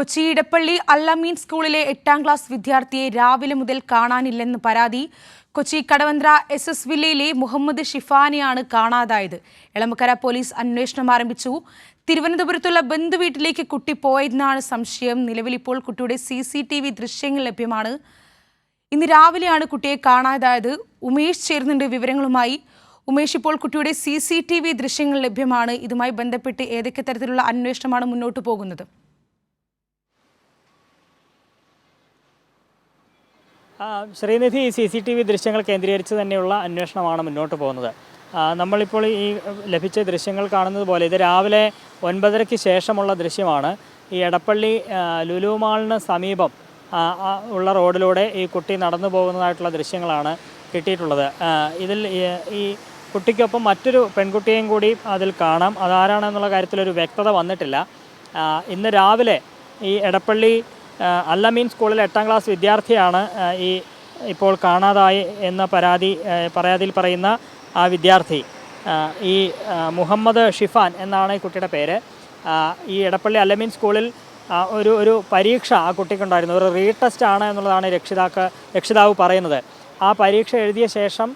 കൊച്ചി ഇടപ്പള്ളി അൽ-അമീൻ സ്കൂളിലെ 8ാം ക്ലാസ് വിദ്യാർത്ഥിയെ രാവിലെ മുതൽ കാണാനില്ലെന്ന് പരാതി. കൊച്ചി കടവന്ത്ര SS വില്ലയിലെ മുഹമ്മദ് ഷിഫാനെയാണ് കാണാതായത്. എളമക്കര പോലീസ് അന്വേഷണം ആരംഭിച്ചു. തിരുവനന്തപുരത്തുള്ള ബന്ധുവീട്ടിലേക്ക് കുട്ടി പോയതെന്നാണ് സംശയം. നിലവിൽ ഇപ്പോൾ കുട്ടിയുടെ CCTV ദൃശ്യങ്ങൾ ലഭ്യമാണ്. ഇന്ന് രാവിലെയാണ് കുട്ടിയെ കാണാതായത്. ഉമേഷ് ചേർന്നുണ്ട് വിവരങ്ങളുമായി. ഉമേഷ്, ഇപ്പോൾ കുട്ടിയുടെ CCTV ദൃശ്യങ്ങൾ ലഭ്യമാണ്. ഇതുമായി ബന്ധപ്പെട്ട് ഏതൊക്കെ തരത്തിലുള്ള അന്വേഷണമാണ് മുന്നോട്ട് പോകുന്നത്? ശ്രീനിധി, CCTV ദൃശ്യങ്ങൾ കേന്ദ്രീകരിച്ച് തന്നെയുള്ള അന്വേഷണമാണ് മുന്നോട്ട് പോകുന്നത്. നമ്മളിപ്പോൾ ഈ ലഭിച്ച ദൃശ്യങ്ങൾ കാണുന്നത് പോലെ ഇത് രാവിലെ 9:30-ക്ക് ശേഷമുള്ള ദൃശ്യമാണ്. ഈ എടപ്പള്ളി ലുലു മാളിന് സമീപം ഉള്ള റോഡിലൂടെ ഈ കുട്ടി നടന്നു പോകുന്നതായിട്ടുള്ള ദൃശ്യങ്ങളാണ് കിട്ടിയിട്ടുള്ളത്. ഇതിൽ ഈ കുട്ടിക്കൊപ്പം മറ്റൊരു പെൺകുട്ടിയെയും കൂടി അതിൽ കാണാം. അതാരാണെന്നുള്ള കാര്യത്തിലൊരു വ്യക്തത വന്നിട്ടില്ല. ഇന്ന് രാവിലെ ഈ എടപ്പള്ളി അൽ-അമീൻ സ്കൂളിലെ 8ാം ക്ലാസ് വിദ്യാർത്ഥിയാണ് ഇപ്പോൾ കാണാതായി എന്ന പരാതിയിൽ പറയുന്ന ആ വിദ്യാർത്ഥി. ഈ മുഹമ്മദ് ഷിഫാൻ എന്നാണ് ഈ കുട്ടിയുടെ പേര്. ഈ എടപ്പള്ളി അൽ-അമീൻ സ്കൂളിൽ ഒരു പരീക്ഷ ആ കുട്ടിക്കുണ്ടായിരുന്നു. ഒരു റീടെസ്റ്റ് ആണ് എന്നുള്ളതാണ് രക്ഷിതാവ് പറയുന്നത്. ആ പരീക്ഷ എഴുതിയ ശേഷം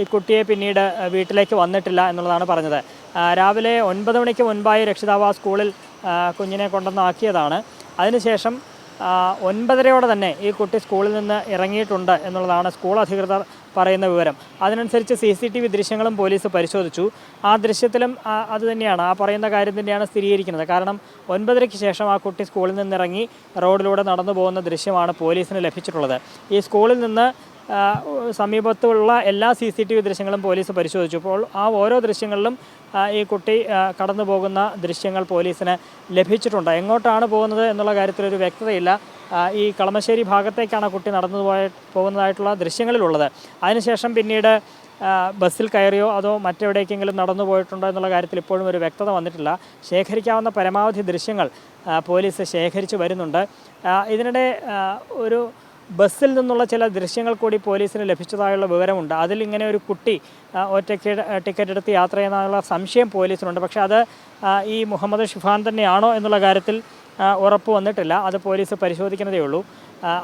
ഈ കുട്ടിയെ പിന്നീട് വീട്ടിലേക്ക് വന്നിട്ടില്ല എന്നുള്ളതാണ് പറഞ്ഞത്. രാവിലെ 9 മണിക്ക് മുൻപായി രക്ഷിതാവ് ആ സ്കൂളിൽ കുഞ്ഞിനെ കൊണ്ടുവന്നാക്കിയതാണ്. അതിനുശേഷം 9:30-ഓടെ തന്നെ ഈ കുട്ടി സ്കൂളിൽ നിന്ന് ഇറങ്ങിയിട്ടുണ്ട് എന്നുള്ളതാണ് സ്കൂൾ അധികൃതർ പറയുന്ന വിവരം. അതിനനുസരിച്ച് CCTV ദൃശ്യങ്ങളും പോലീസ് പരിശോധിച്ചു. ആ ദൃശ്യത്തിലും അത് തന്നെയാണ്, ആ പറയുന്ന കാര്യം തന്നെയാണ് സ്ഥിരീകരിക്കുന്നത്. കാരണം 9:30-ക്ക് ശേഷം ആ കുട്ടി സ്കൂളിൽ നിന്നിറങ്ങി റോഡിലൂടെ നടന്നു പോകുന്ന ദൃശ്യമാണ് പോലീസിന് ലഭിച്ചിട്ടുള്ളത്. ഈ സ്കൂളിൽ നിന്ന് സമീപത്തുള്ള എല്ലാ CCTV ദൃശ്യങ്ങളും പോലീസ് പരിശോധിച്ചു. അപ്പോൾ ആ ഓരോ ദൃശ്യങ്ങളിലും ഈ കുട്ടി കടന്നു പോകുന്ന ദൃശ്യങ്ങൾ പോലീസിന് ലഭിച്ചിട്ടുണ്ട്. എങ്ങോട്ടാണ് പോകുന്നത് എന്നുള്ള കാര്യത്തിലൊരു വ്യക്തതയില്ല. ഈ കളമശ്ശേരി ഭാഗത്തേക്കാണ് കുട്ടി പോകുന്നതായിട്ടുള്ള ദൃശ്യങ്ങളിലുള്ളത്. അതിനുശേഷം പിന്നീട് ബസ്സിൽ കയറിയോ അതോ മറ്റെവിടേക്കെങ്കിലും നടന്നു പോയിട്ടുണ്ടോ എന്നുള്ള കാര്യത്തിൽ ഇപ്പോഴും ഒരു വ്യക്തത വന്നിട്ടില്ല. ശേഖരിക്കാവുന്ന പരമാവധി ദൃശ്യങ്ങൾ പോലീസ് ശേഖരിച്ചു വരുന്നുണ്ട്. ഇതിനിടെ ഒരു ബസ്സിൽ നിന്നുള്ള ചില ദൃശ്യങ്ങൾ കൂടി പോലീസിന് ലഭിച്ചതായുള്ള വിവരമുണ്ട്. അതിൽ ഇങ്ങനെ ഒരു കുട്ടി ഒറ്റയ്ക്ക് ടിക്കറ്റ് എടുത്ത് യാത്ര ചെയ്യുന്നതിനുള്ള സംശയം പോലീസിനുണ്ട്. പക്ഷേ അത് ഈ മുഹമ്മദ് ഷിഫാൻ തന്നെയാണോ എന്നുള്ള കാര്യത്തിൽ ഉറപ്പ് വന്നിട്ടില്ല. അത് പോലീസ് പരിശോധിക്കുന്നതേ ഉള്ളൂ.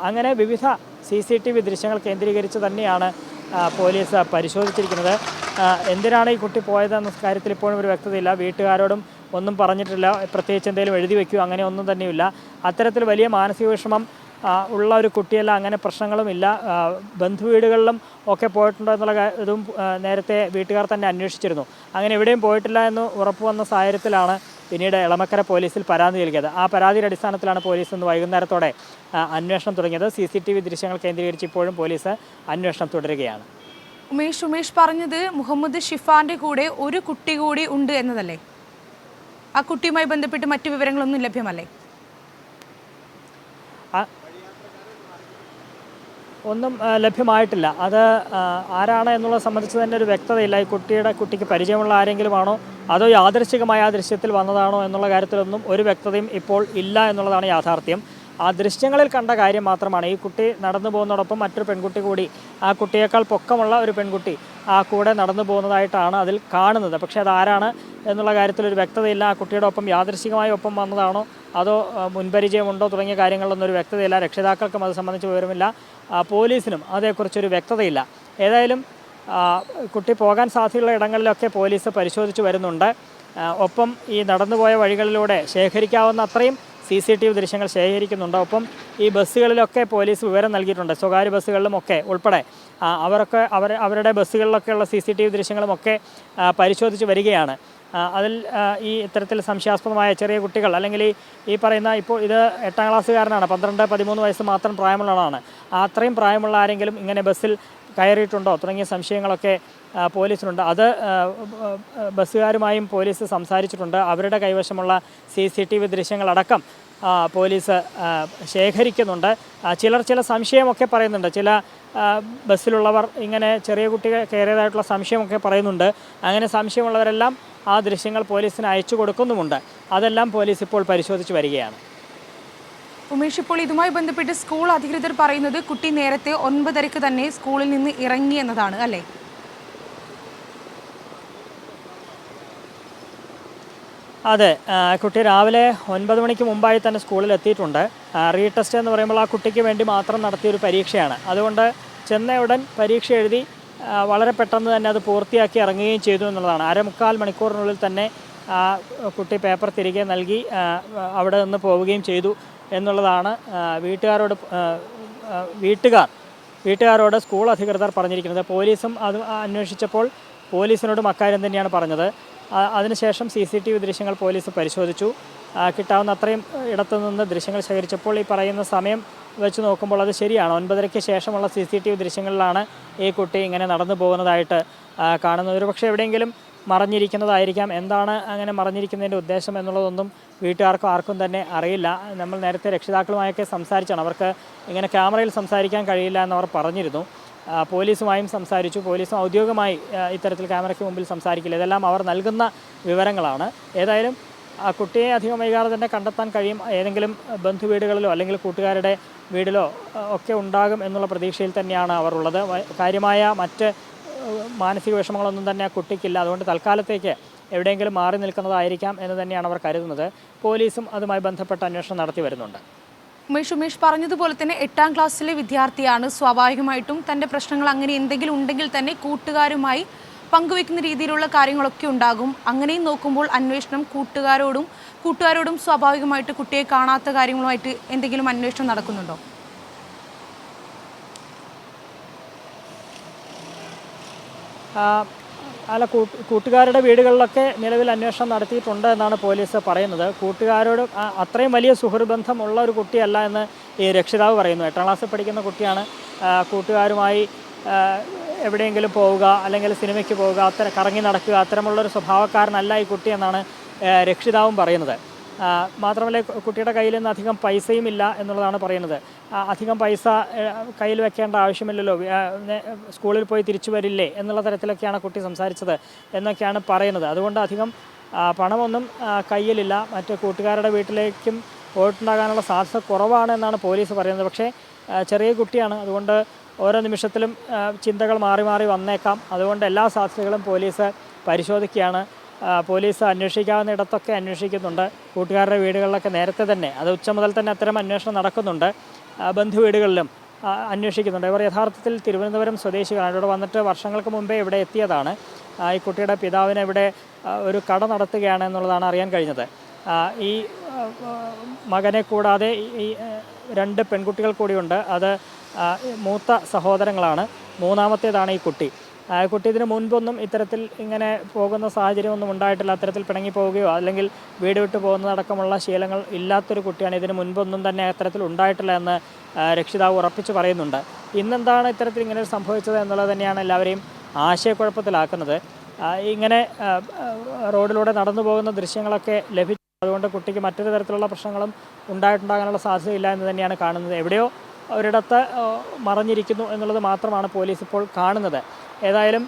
അങ്ങനെ വിവിധ CCTV ദൃശ്യങ്ങൾ കേന്ദ്രീകരിച്ച് തന്നെയാണ് പോലീസ് പരിശോധിച്ചിരിക്കുന്നത്. എന്തിനാണ് ഈ കുട്ടി പോയതെന്ന കാര്യത്തിൽ ഇപ്പോഴും ഒരു വ്യക്തതയില്ല. വീട്ടുകാരോടും ഒന്നും പറഞ്ഞിട്ടില്ല. പ്രത്യേകിച്ച് എന്തെങ്കിലും എഴുതി വയ്ക്കുകയോ അങ്ങനെ ഒന്നും തന്നെയില്ല. അത്തരത്തിൽ വലിയ മാനസിക വിഷമം ഉള്ള ഒരു കുട്ടിയല്ല, അങ്ങനെ പ്രശ്നങ്ങളുമില്ല. ബന്ധുവീടുകളിലും ഒക്കെ പോയിട്ടുണ്ടോ എന്നുള്ള ഇതും നേരത്തെ വീട്ടുകാർ തന്നെ അന്വേഷിച്ചിരുന്നു. അങ്ങനെ എവിടെയും പോയിട്ടില്ല എന്ന് ഉറപ്പ് വന്ന സാഹചര്യത്തിലാണ് പിന്നീട് എളമക്കര പോലീസിൽ പരാതി നൽകിയത്. ആ പരാതിയുടെ അടിസ്ഥാനത്തിലാണ് പോലീസ് ഇന്ന് വൈകുന്നേരത്തോടെ അന്വേഷണം തുടങ്ങിയത്. CCTV ദൃശ്യങ്ങൾ കേന്ദ്രീകരിച്ച് ഇപ്പോഴും പോലീസ് അന്വേഷണം തുടരുകയാണ്. ഉമേഷ് പറഞ്ഞത് മുഹമ്മദ് ഷിഫാന്റെ കൂടെ ഒരു കുട്ടി കൂടി ഉണ്ട് എന്നതല്ലേ? ആ കുട്ടിയുമായി ബന്ധപ്പെട്ട് മറ്റു വിവരങ്ങളൊന്നും ലഭ്യമല്ലേ? ഒന്നും ലഭ്യമായിട്ടില്ല. അത് ആരാണ് എന്നുള്ളത് സംബന്ധിച്ച് തന്നെ ഒരു വ്യക്തതയില്ല. ഈ കുട്ടിക്ക് പരിചയമുള്ള ആരെങ്കിലും ആണോ അതോ യാദൃശ്ചികമായ ആ ദൃശ്യത്തിൽ വന്നതാണോ എന്നുള്ള കാര്യത്തിലൊന്നും ഒരു വ്യക്തതയും ഇപ്പോൾ ഇല്ല എന്നുള്ളതാണ് യാഥാർത്ഥ്യം. ആ ദൃശ്യങ്ങളിൽ കണ്ട കാര്യം മാത്രമാണ്. ഈ കുട്ടി നടന്നു പോകുന്നതോടൊപ്പം മറ്റൊരു പെൺകുട്ടി കൂടി, ആ കുട്ടിയേക്കാൾ പൊക്കമുള്ള ഒരു പെൺകുട്ടി ആ കൂടെ നടന്നു പോകുന്നതായിട്ടാണ് അതിൽ കാണുന്നത്. പക്ഷേ അതാരാണ് എന്നുള്ള കാര്യത്തിലൊരു വ്യക്തതയില്ല. ആ കുട്ടിയുടെ ഒപ്പം യാദൃശ്ചികമായി ഒപ്പം വന്നതാണോ അതോ മുൻപരിചയമുണ്ടോ തുടങ്ങിയ കാര്യങ്ങളിലൊന്നും ഒരു വ്യക്തതയില്ല. രക്ഷിതാക്കൾക്കും അത് സംബന്ധിച്ച് വിവരമില്ല. പോലീസിനും അതേക്കുറിച്ചൊരു വ്യക്തതയില്ല. ഏതായാലും കുട്ടി പോകാൻ സാധ്യതയുള്ള ഇടങ്ങളിലൊക്കെ പോലീസ് പരിശോധിച്ച് വരുന്നുണ്ട്. ഒപ്പം ഈ നടന്നുപോയ വഴികളിലൂടെ ശേഖരിക്കാവുന്ന അത്രയും CCTV ദൃശ്യങ്ങൾ ശേഖരിക്കുന്നുണ്ട്. ഒപ്പം ഈ ബസ്സുകളിലൊക്കെ പോലീസ് വിവരം നൽകിയിട്ടുണ്ട്. സ്വകാര്യ ബസ്സുകളിലുമൊക്കെ ഉൾപ്പെടെ അവരുടെ ബസ്സുകളിലൊക്കെയുള്ള CCTV ദൃശ്യങ്ങളുമൊക്കെ പരിശോധിച്ച് വരികയാണ്. അതിൽ ഈ ഇത്തരത്തിൽ സംശയാസ്പദമായ ചെറിയ കുട്ടികൾ അല്ലെങ്കിൽ ഈ പറയുന്ന ഇപ്പോൾ ഇത് 8ാം ക്ലാസ്സുകാരനാണ്, 12-13 വയസ്സ് മാത്രം പ്രായമുള്ളതാണ്. അത്രയും പ്രായമുള്ള ആരെങ്കിലും ഇങ്ങനെ ബസ്സിൽ കയറിയിട്ടുണ്ടോ തുടങ്ങിയ സംശയങ്ങളൊക്കെ പോലീസിനുണ്ട്. അത് ബസ്സുകാരുമായും പോലീസ് സംസാരിച്ചിട്ടുണ്ട്. അവരുടെ കൈവശമുള്ള CCTV ദൃശ്യങ്ങളടക്കം പോലീസ് ശേഖരിക്കുന്നുണ്ട്. ചില സംശയമൊക്കെ പറയുന്നുണ്ട്. ചില ബസ്സിലുള്ളവർ ഇങ്ങനെ ചെറിയ കുട്ടികൾ കയറിയതായിട്ടുള്ള സംശയമൊക്കെ പറയുന്നുണ്ട്. അങ്ങനെ സംശയമുള്ളവരെല്ലാം ആ ദൃശ്യങ്ങൾ പോലീസിന് അയച്ചു കൊടുക്കുന്നുമുണ്ട്. അതെല്ലാം പോലീസ് ഇപ്പോൾ പരിശോധിച്ച് വരികയാണ്. ഉമേഷ്, ഇപ്പോൾ ഇതുമായി ബന്ധപ്പെട്ട് സ്കൂൾ അധികൃതർ പറയുന്നത് കുട്ടി നേരത്തെ 9:30-ക്ക് തന്നെ സ്കൂളിൽ നിന്ന് ഇറങ്ങി എന്നതാണ് അല്ലേ? അതെ, കുട്ടി രാവിലെ 9 മണിക്ക് മുമ്പായി തന്നെ സ്കൂളിൽ എത്തിയിട്ടുണ്ട്. റീടെസ്റ്റ് എന്ന് പറയുമ്പോൾ ആ കുട്ടിക്ക് വേണ്ടി മാത്രം നടത്തിയൊരു പരീക്ഷയാണ്. അതുകൊണ്ട് ചെന്ന ഉടൻ പരീക്ഷ എഴുതി വളരെ പെട്ടെന്ന് തന്നെ അത് പൂർത്തിയാക്കി ഇറങ്ങുകയും ചെയ്തു എന്നുള്ളതാണ്. 1/4 മണിക്കൂറിനുള്ളിൽ തന്നെ കുട്ടി പേപ്പർ തിരികെ നൽകി അവിടെ നിന്ന് പോവുകയും ചെയ്തു എന്നുള്ളതാണ് വീട്ടുകാരോട് സ്കൂൾ അധികൃതർ പറഞ്ഞിരിക്കുന്നത്. പോലീസും അത് അന്വേഷിച്ചപ്പോൾ പോലീസിനോടും അക്കാര്യം തന്നെയാണ് പറഞ്ഞത്. അതിനുശേഷം CCTV ദൃശ്യങ്ങൾ പോലീസ് പരിശോധിച്ചു. കിട്ടാവുന്ന അത്രയും ഇടത്തു നിന്ന് ദൃശ്യങ്ങൾ ശേഖരിച്ചപ്പോൾ ഈ പറയുന്ന സമയം വെച്ച് നോക്കുമ്പോൾ അത് ശരിയാണ്. 9:30-ക്ക് ശേഷമുള്ള CCTV ദൃശ്യങ്ങളിലാണ് ഈ കുട്ടി ഇങ്ങനെ നടന്നു പോകുന്നതായിട്ട് കാണുന്നത്. ഒരു പക്ഷേ എവിടെയെങ്കിലും മറഞ്ഞിരിക്കുന്നതായിരിക്കാം. എന്താണ് അങ്ങനെ മറഞ്ഞിരിക്കുന്നതിൻ്റെ ഉദ്ദേശം എന്നുള്ളതൊന്നും വീട്ടുകാർക്കും ആർക്കും തന്നെ അറിയില്ല. നമ്മൾ നേരത്തെ രക്ഷിതാക്കളുമായൊക്കെ സംസാരിച്ചാണ്. അവർക്ക് ഇങ്ങനെ ക്യാമറയിൽ സംസാരിക്കാൻ കഴിയില്ല എന്നവർ പറഞ്ഞിരുന്നു. പോലീസുമായും സംസാരിച്ചു. പോലീസും ഔദ്യോഗികമായി ഇത്തരത്തിൽ ക്യാമറയ്ക്ക് മുമ്പിൽ സംസാരിക്കില്ല. ഇതെല്ലാം അവർ നൽകുന്ന വിവരങ്ങളാണ്. ഏതായാലും ആ കുട്ടിയെ അധികം വൈകാതെ തന്നെ കണ്ടെത്താൻ കഴിയും. ഏതെങ്കിലും ബന്ധു വീടുകളിലോ അല്ലെങ്കിൽ കൂട്ടുകാരുടെ വീടിലോ ഒക്കെ ഉണ്ടാകും എന്നുള്ള പ്രതീക്ഷയിൽ തന്നെയാണ് അവർ ഉള്ളത്. കാര്യമായ മറ്റ് മാനസിക വിഷമങ്ങളൊന്നും തന്നെ ആ കുട്ടിക്കില്ല. അതുകൊണ്ട് തൽക്കാലത്തേക്ക് എവിടെയെങ്കിലും മാറി നിൽക്കുന്നതായിരിക്കാം എന്ന് തന്നെയാണ് അവർ കരുതുന്നത്. പോലീസും അതുമായി ബന്ധപ്പെട്ട അന്വേഷണം നടത്തി വരുന്നുണ്ട്. ഉമേഷ് പറഞ്ഞതുപോലെ തന്നെ 8ാം ക്ലാസ്സിലെ വിദ്യാർത്ഥിയാണ്. സ്വാഭാവികമായിട്ടും തൻ്റെ പ്രശ്നങ്ങൾ അങ്ങനെ എന്തെങ്കിലും ഉണ്ടെങ്കിൽ തന്നെ കൂട്ടുകാരുമായി പങ്കുവെക്കുന്ന രീതിയിലുള്ള കാര്യങ്ങളൊക്കെ ഉണ്ടാകും. അങ്ങനെയും നോക്കുമ്പോൾ അന്വേഷണം കൂട്ടുകാരോടും സ്വാഭാവികമായിട്ട് കുട്ടിയെ കാണാത്ത കാര്യങ്ങളുമായിട്ട് എന്തെങ്കിലും അന്വേഷണം നടക്കുന്നുണ്ടോ? അല്ല, കൂട്ടുകാരുടെ വീടുകളിലൊക്കെ നിലവിൽ അന്വേഷണം നടത്തിയിട്ടുണ്ട് എന്നാണ് പോലീസ് പറയുന്നത്. കൂട്ടുകാരോട് അത്രയും വലിയ സുഹൃബന്ധമുള്ള ഒരു കുട്ടിയല്ല എന്ന് ഈ രക്ഷിതാവ് പറയുന്നു. 8ാം ക്ലാസ്സിൽ പഠിക്കുന്ന കുട്ടിയാണ്. കൂട്ടുകാരുമായി എവിടെയെങ്കിലും പോവുക അല്ലെങ്കിൽ സിനിമയ്ക്ക് പോവുക, കറങ്ങി നടക്കുക, അത്തരമുള്ളൊരു സ്വഭാവക്കാരനല്ല ഈ കുട്ടിയെന്നാണ് രക്ഷിതാവും പറയുന്നത്. മാത്രമല്ല കുട്ടിയുടെ കയ്യിൽ നിന്ന് അധികം പൈസയും ഇല്ല എന്നുള്ളതാണ് പറയുന്നത്. അധികം പൈസ കയ്യിൽ വെക്കേണ്ട ആവശ്യമില്ലല്ലോ, സ്കൂളിൽ പോയി തിരിച്ചു വരില്ലേ എന്നുള്ള തരത്തിലൊക്കെയാണ് കുട്ടി സംസാരിച്ചത് എന്നൊക്കെയാണ് പറയുന്നത്. അതുകൊണ്ട് അധികം പണമൊന്നും കയ്യിലില്ല. മറ്റ് കൂട്ടുകാരുടെ വീട്ടിലേക്കും പോയിട്ടുണ്ടാകാനുള്ള സാധ്യത കുറവാണ് എന്നാണ് പോലീസ് പറയുന്നത്. പക്ഷേ ചെറിയ കുട്ടിയാണ്. അതുകൊണ്ട് ഓരോ നിമിഷത്തിലും ചിന്തകൾ മാറി മാറി വന്നേക്കാം. അതുകൊണ്ട് എല്ലാ സാധ്യതകളും പോലീസ് പരിശോധിക്കുകയാണ്. പോലീസ് അന്വേഷിക്കാവുന്ന ഇടത്തൊക്കെ അന്വേഷിക്കുന്നുണ്ട്. കൂട്ടുകാരുടെ വീടുകളിലൊക്കെ നേരത്തെ തന്നെ, അത് ഉച്ച മുതൽ തന്നെ അത്തരം അന്വേഷണം നടക്കുന്നുണ്ട്. ബന്ധു വീടുകളിലും അന്വേഷിക്കുന്നുണ്ട്. ഇവർ യഥാർത്ഥത്തിൽ തിരുവനന്തപുരം സ്വദേശികളാണ്. ഇവിടെ വന്നിട്ട് വർഷങ്ങൾക്ക് മുമ്പേ ഇവിടെ എത്തിയതാണ്. ഈ കുട്ടിയുടെ പിതാവിന് ഇവിടെ ഒരു കട നടത്തുകയാണ് എന്നുള്ളതാണ് അറിയാൻ കഴിഞ്ഞത്. ഈ മകനെ കൂടാതെ ഈ 2 പെൺകുട്ടികൾ കൂടിയുണ്ട്. അത് മൂത്ത സഹോദരങ്ങളാണ്. 3ാമത്തേതാണ് ഈ കുട്ടി. കുട്ടി ഇതിന് മുൻപൊന്നും ഇത്തരത്തിൽ ഇങ്ങനെ പോകുന്ന സാഹചര്യമൊന്നും ഉണ്ടായിട്ടില്ല. അത്തരത്തിൽ പിണങ്ങി പോവുകയോ അല്ലെങ്കിൽ വീട് വിട്ട് പോകുന്നതടക്കമുള്ള ശീലങ്ങൾ ഇല്ലാത്തൊരു കുട്ടിയാണ്. ഇതിന് മുൻപൊന്നും തന്നെ അത്തരത്തിൽ ഉണ്ടായിട്ടില്ല എന്ന് രക്ഷിതാവ് ഉറപ്പിച്ച് പറയുന്നുണ്ട്. ഇന്നെന്താണ് ഇത്തരത്തിൽ ഇങ്ങനെ സംഭവിച്ചത് എന്നുള്ളത് തന്നെയാണ് എല്ലാവരെയും ആശയക്കുഴപ്പത്തിലാക്കുന്നത്. ഇങ്ങനെ റോഡിലൂടെ നടന്നു പോകുന്ന ദൃശ്യങ്ങളൊക്കെ ലഭിച്ചു. അതുകൊണ്ട് കുട്ടിക്ക് മറ്റൊരു തരത്തിലുള്ള പ്രശ്നങ്ങളും ഉണ്ടായിട്ടുണ്ടാകാനുള്ള സാധ്യതയില്ല എന്ന് തന്നെയാണ് കാണുന്നത്. എവിടെയോ ഒരിടത്ത് മറഞ്ഞിരിക്കുന്നു എന്നുള്ളത് മാത്രമാണ് പോലീസ് ഇപ്പോൾ കാണുന്നത്. ഏതായാലും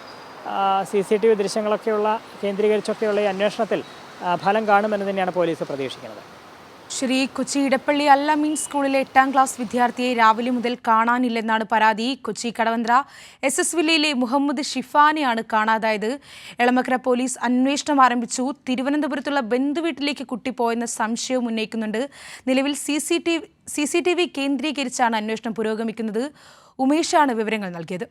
CCTV ദൃശ്യങ്ങളൊക്കെയുള്ള കേന്ദ്രീകരിച്ചൊക്കെയുള്ള ഈ അന്വേഷണത്തിൽ ഫലം കാണുമെന്ന് തന്നെയാണ് പോലീസ് പ്രതീക്ഷിക്കുന്നത്. കൊച്ചി ഇടപ്പള്ളി അൽ-അമീൻ സ്കൂളിലെ 8ാം ക്ലാസ് വിദ്യാർത്ഥിയെ രാവിലെ മുതൽ കാണാനില്ലെന്നാണ് പരാതി. കൊച്ചി കടവന്ത്ര SS വില്ലയിലെ മുഹമ്മദ് ഷിഫാനെയാണ് കാണാതായത്. എളമക്കര പോലീസ് അന്വേഷണം ആരംഭിച്ചു. തിരുവനന്തപുരത്തുള്ള ബന്ധുവീട്ടിലേക്ക് കുട്ടി പോയെന്ന സംശയവും ഉന്നയിക്കുന്നുണ്ട്. നിലവിൽ CCTV കേന്ദ്രീകരിച്ചാണ് അന്വേഷണം പുരോഗമിക്കുന്നത്. ഉമേഷാണ് വിവരങ്ങൾ നൽകിയത്.